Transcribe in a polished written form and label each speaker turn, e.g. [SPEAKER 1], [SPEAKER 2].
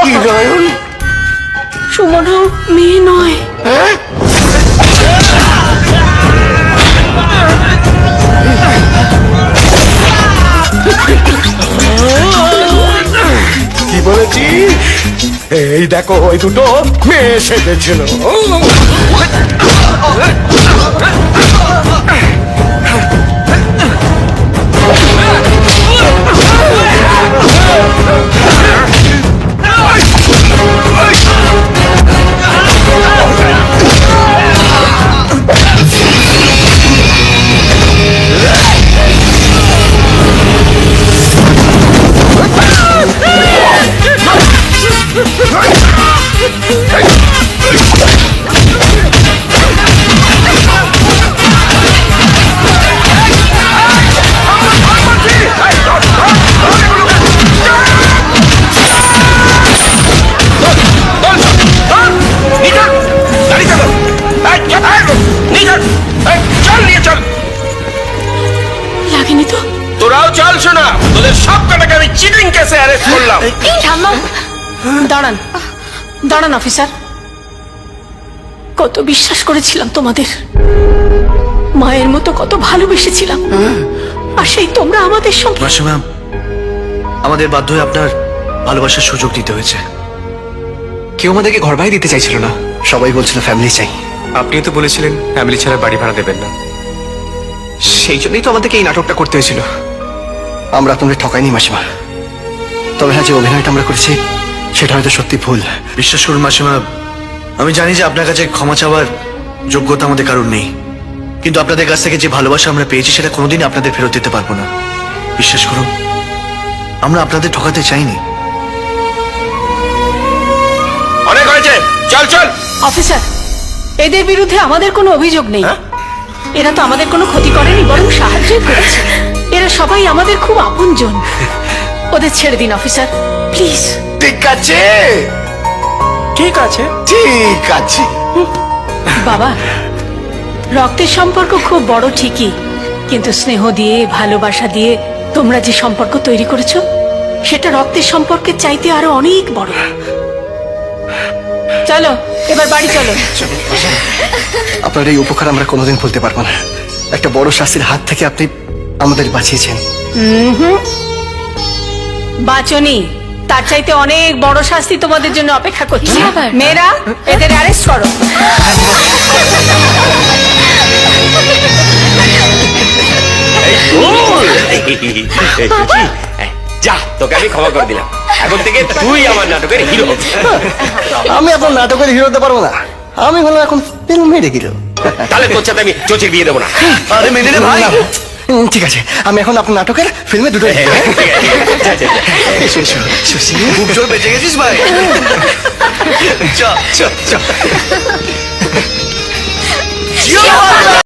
[SPEAKER 1] কি নয়ন?
[SPEAKER 2] সুমনাও মেয়ে নয়।
[SPEAKER 1] হ্যাঁ? কি বলেছি? এই দেখো, ওই দুটো মেয়ে সেজেছিল।
[SPEAKER 2] লাগেনি তো?
[SPEAKER 3] তোরাও চল শোনা, তোদের সব কটাকে আমি চিটিং কেসে অ্যারেস্ট করলাম।
[SPEAKER 2] থামো, দাঁড়ান দাঁড়ান অফিসার। কত বিশ্বাস করেছিলাম তোমাদের, মায়ের মতো কত ভালোবেসেছিলাম, আর সেই তোমরা আমাদের সঙ্গে।
[SPEAKER 4] মাসিমা, আমাদের বাধ্য হয়ে আপনার ভালোবাসার সুযোগ দিতে হয়েছে।
[SPEAKER 5] কেউ আমাদেরকে ঘর ভাড়া দিতে চাইছিল না।
[SPEAKER 4] সবাই বলছিল ফ্যামিলি চাই।
[SPEAKER 5] আপনিও তো বলেছিলেন ফ্যামিলি ছাড়া বাড়ি ভাড়া দেবেন না। সেই জন্যই তো আমাদেরকে এই নাটকটা করতে হয়েছিল।
[SPEAKER 4] আমরা আপনাদের ঠকাইনি মাসিমা, তবে হ্যাঁ, যে অভিনয়টা আমরা করেছি সেটা হয়তো সত্যি ভুল। বিশ্বাস করুন মাসিমা, আমি জানি যে আপনার কাছে ক্ষমা চাওয়ার যোগ্যতা আমাদের কারণ নেই, কিন্তু আপনাদের কাছ থেকে যে ভালোবাসা আমরা পেয়েছি সেটা কোনোদিন আপনাদের ফেরত দিতে পারবো না। বিশ্বাস করুন, আমরা আপনাদের ঠকাতে চাইনি।
[SPEAKER 3] অনেক হয়েছে, চল চল।
[SPEAKER 2] অফিসার, এদের বিরুদ্ধে আমাদের কোনো অভিযোগ নেই। এরা তো আমাদের কোনো ক্ষতি করেনি, বরং সাহায্যই করেছে। এরা সবাই আমাদের খুব আপনজন। ওদের ছেড়ে দিন অফিসার, প্লিজ।
[SPEAKER 1] ঠিক আছে,
[SPEAKER 3] ঠিক আছে।
[SPEAKER 1] ঠিক আছে।
[SPEAKER 2] বাবা, রক্তের সম্পর্ক খুব বড় ঠিকই, কিন্তু স্নেহ দিয়ে, ভালোবাসা দিয়ে তোমরা যে সম্পর্ক তৈরি করেছো সেটা রক্তের সম্পর্কের চাইতে আরো অনেক বড়। চলো এবার বাড়ি চলো।
[SPEAKER 4] আপনার এই উপকার আমরা কোনোদিন ভুলতে পারবো না। একটা বড় শাস্তির হাত থেকে আপনি আমাদের বাঁচিয়েছেন।
[SPEAKER 2] বাঁচনি, তার চাইতে অনেক বড় শাস্তি তোমাদের জন্য অপেক্ষা করছে। মেয়েরা, এদের অ্যারেস্ট করো।
[SPEAKER 3] যা, তোকে আমি ক্ষমা করে দিলাম। এখন থেকে তুই আমার নাটকের হিরো।
[SPEAKER 4] আমি আপনার নাটকের হিরো হতে পারবো না, আমি হলাম এখন ফিল্মের হিরো।
[SPEAKER 3] তাহলে তোর সাথে আমি চোচের বিয়ে দেবো না।
[SPEAKER 4] আরে মেনে নে ভাই। ঠিক আছে, আমি এখন আপনার নাটকের ফিল্মে দুটো খুব জোর বেঁচে গেছিস ভাই। চ চ চ